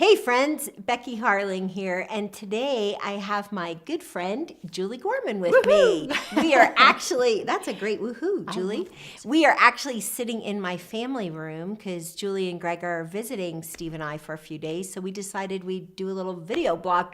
Hey friends, Becky Harling here, and today I have my good friend Julie Gorman with me. We are actually, that's a great woohoo, Julie. We are actually sitting in my family room because Julie and Greg are visiting Steve and I for a few days, so we decided we'd do a little video blog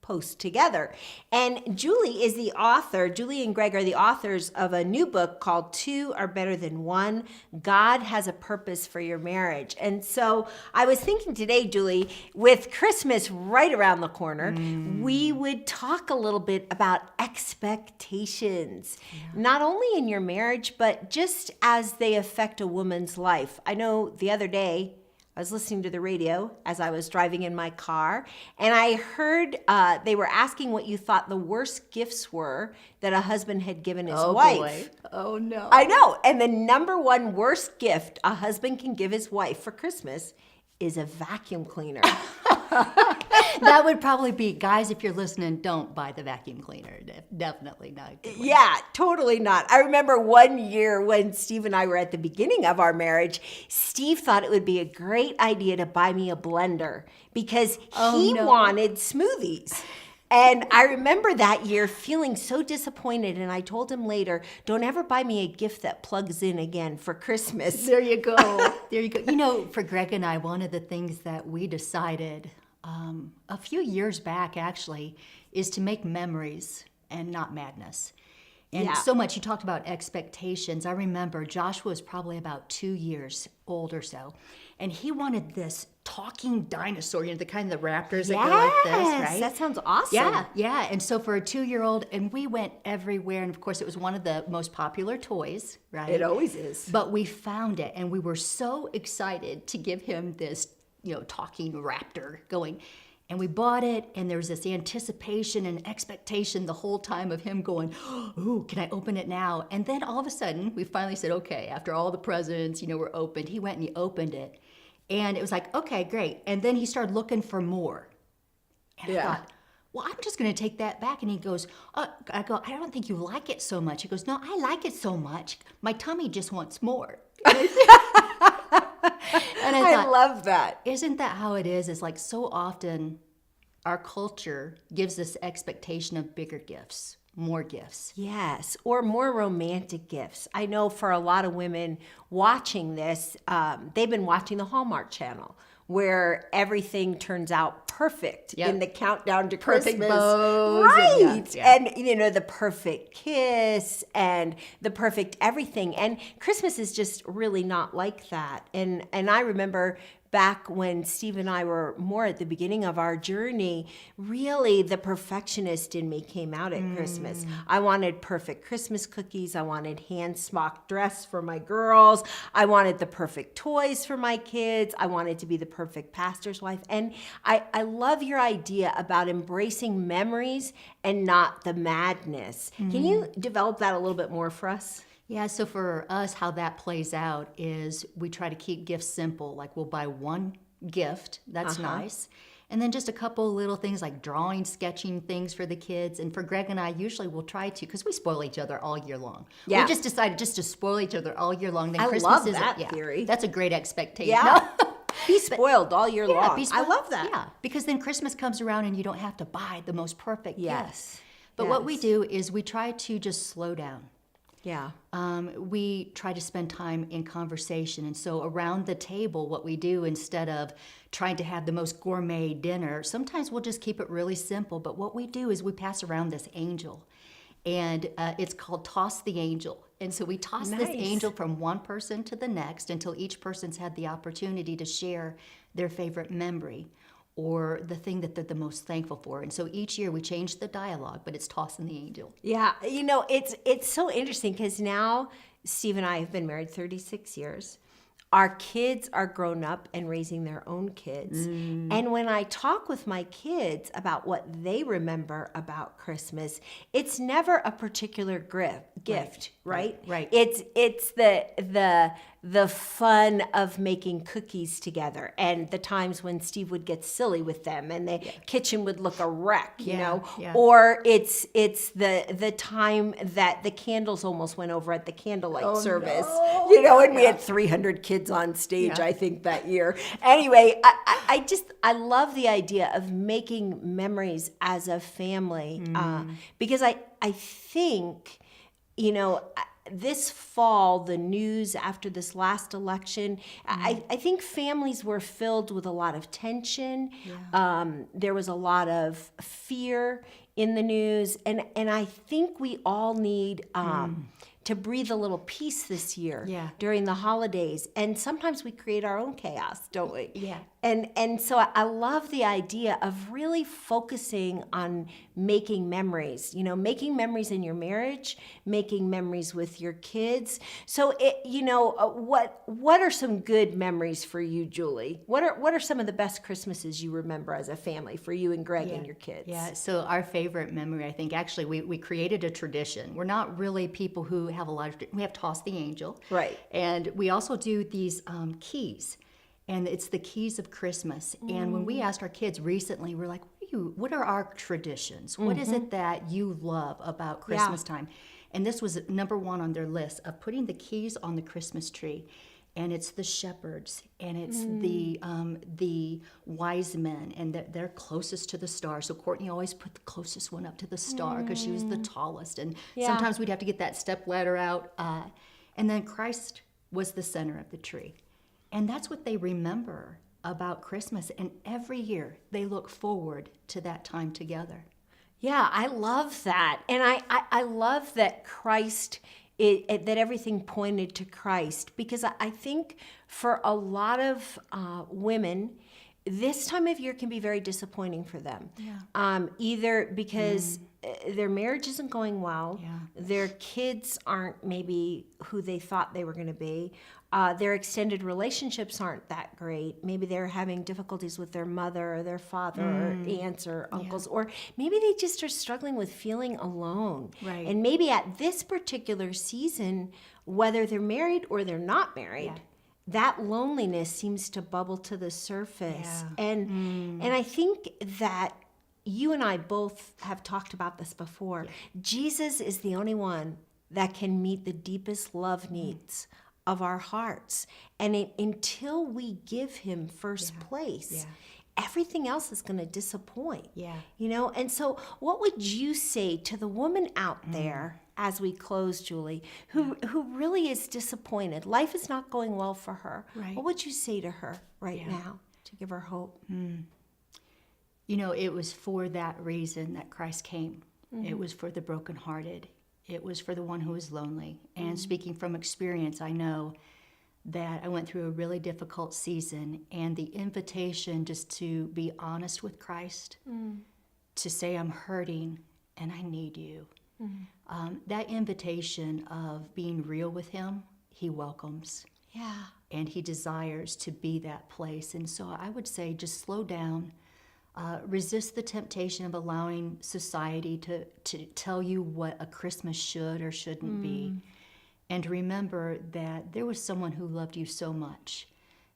post together. And Julie is the author, Julie and Greg are the authors of a new book called Two Are Better Than One, God Has a Purpose for Your Marriage. And so I was thinking today, Julie, with Christmas right around the corner, we would talk a little bit about expectations, not only in your marriage, but just as they affect a woman's life. I know the other day, I was listening to the radio as I was driving in my car, and I heard they were asking what you thought the worst gifts were that a husband had given his wife. Boy. Oh, no. I know. And the number one worst gift a husband can give his wife for Christmas is a vacuum cleaner. That would probably be, guys, if you're listening, don't buy the vacuum cleaner. Definitely not a good one. Yeah, totally not. I remember one year when Steve and I were at the beginning of our marriage, Steve thought it would be a great idea to buy me a blender because he wanted smoothies. And I remember that year feeling so disappointed, and I told him later, don't ever buy me a gift that plugs in again for Christmas. There you go. There you go. You know, for Greg and I, one of the things that we decided a few years back, actually, is to make memories and not madness. And so much, you talked about expectations. I remember Josh was probably about 2 years old or so, and he wanted this talking dinosaur, you know, the kind of the raptors that go like this, right? That sounds awesome. Yeah. And so for a 2-year-old, and we went everywhere, and of course it was one of the most popular toys, right? It always is. But we found it, and we were so excited to give him this, you know, talking raptor going. And we bought it, and there was this anticipation and expectation the whole time of him going, ooh, can I open it now? And then all of a sudden, we finally said, okay, after all the presents, you know, were opened, he went and he opened it. And it was like, okay, great. And then he started looking for more. And I thought, well, I'm just going to take that back. And he goes, I go, I don't think you like it so much. He goes, no, I like it so much. My tummy just wants more. And I thought, love that. Isn't that how it is? It's like so often our culture gives this expectation of bigger gifts, more gifts. Yes, or more romantic gifts. I know for a lot of women watching this, they've been watching the Hallmark Channel, where everything turns out perfect in the countdown to Perfect Christmas. bows. Right. And, you know, the perfect kiss and the perfect everything. And Christmas is just really not like that. And I remember back when Steve and I were more at the beginning of our journey, really the perfectionist in me came out at Christmas. I wanted perfect Christmas cookies. I wanted hand-smocked dress for my girls. I wanted the perfect toys for my kids. I wanted to be the perfect pastor's wife. And I love your idea about embracing memories and not the madness. Can you develop that a little bit more for us? Yeah, so for us, how that plays out is we try to keep gifts simple. Like we'll buy one gift, that's nice. And then just a couple little things like drawing, sketching things for the kids. And for Greg and I, usually we'll try to, because we spoil each other all year long. Yeah. We just decided just to spoil each other all year long. Then I Christmas love is that theory. That's a great expectation. Yeah. Be spoiled all year long. Be I love that. Yeah, because then Christmas comes around and you don't have to buy the most perfect Yes. gift. But what we do is we try to just slow down. Yeah. We try to spend time in conversation. And so around the table, what we do instead of trying to have the most gourmet dinner, sometimes we'll just keep it really simple. But what we do is we pass around this angel. And it's called Toss the Angel. And so we toss this angel from one person to the next until each person's had the opportunity to share their favorite memory or the thing that they're the most thankful for. And so each year we change the dialogue, but it's tossing the angel. Yeah, you know, it's so interesting because now Steve and I have been married 36 years. Our kids are grown up and raising their own kids. And when I talk with my kids about what they remember about Christmas, it's never a particular gift, right? Right. It's the the fun of making cookies together and the times when Steve would get silly with them and the kitchen would look a wreck, you know, or it's the time that the candles almost went over at the candlelight service, you know, and we had 300 kids on stage, I think, that year. Anyway, I love the idea of making memories as a family because I think, you know, this fall, the news after this last election, I think families were filled with a lot of tension. There was a lot of fear in the news. And I think we all need to breathe a little peace this year during the holidays. And sometimes we create our own chaos, don't we? Yeah. And so I love the idea of really focusing on making memories, you know, making memories in your marriage, making memories with your kids. So, what are some good memories for you, Julie? What are some of the best Christmases you remember as a family for you and Greg and your kids? Yeah, so our favorite memory, I think, actually, we created a tradition. We're not really people who have a lot of, we have Toss the Angel. Right. And we also do these keys. And it's the keys of Christmas. And when we asked our kids recently, we're like, what are our traditions? What is it that you love about Christmas time? And this was number one on their list of putting the keys on the Christmas tree. And it's the shepherds, and it's the wise men, and they're closest to the star. So Courtney always put the closest one up to the star because she was the tallest. And sometimes we'd have to get that step ladder out. And then Christ was the center of the tree. And that's what they remember about Christmas. And every year they look forward to that time together. Yeah, I love that. And I love that that everything pointed to Christ, because I think for a lot of women, this time of year can be very disappointing for them. Either because their marriage isn't going well, their kids aren't maybe who they thought they were going to be, their extended relationships aren't that great. Maybe they're having difficulties with their mother or their father or aunts or uncles, or maybe they just are struggling with feeling alone. Right. And maybe at this particular season, whether they're married or they're not married, that loneliness seems to bubble to the surface. And I think that you and I both have talked about this before. Jesus is the only one that can meet the deepest love needs of our hearts. And until we give him first place, everything else is going to disappoint. You know? And so what would you say to the woman out there as we close, Julie, who really is disappointed? Life is not going well for her. Right. What would you say to her right now to give her hope? You know, it was for that reason that Christ came. It was for the brokenhearted. It was for the one who was lonely. And speaking from experience, I know that I went through a really difficult season, and the invitation just to be honest with Christ, to say I'm hurting and I need you. That invitation of being real with him, he welcomes. And he desires to be that place. And so I would say just slow down. Resist the temptation of allowing society to tell you what a Christmas should or shouldn't be. And remember that there was someone who loved you so much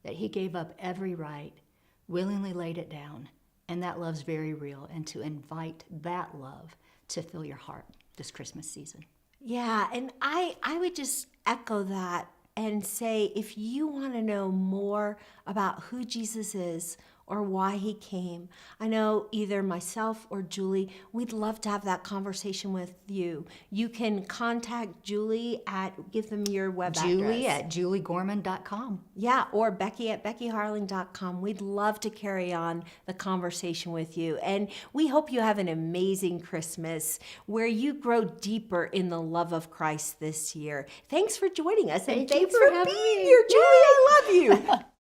that he gave up every right, willingly laid it down, and that love's very real. And to invite that love to fill your heart this Christmas season. Yeah, and I would just echo that and say, if you want to know more about who Jesus is or why he came, I know either myself or Julie, we'd love to have that conversation with you. You can contact Julie give them your web Julie address. at juliegorman.com. Yeah, or Becky at beckyharling.com. We'd love to carry on the conversation with you. And we hope you have an amazing Christmas where you grow deeper in the love of Christ this year. Thanks for joining us. Thank and you thanks for for having being me. here, Julie. I love you.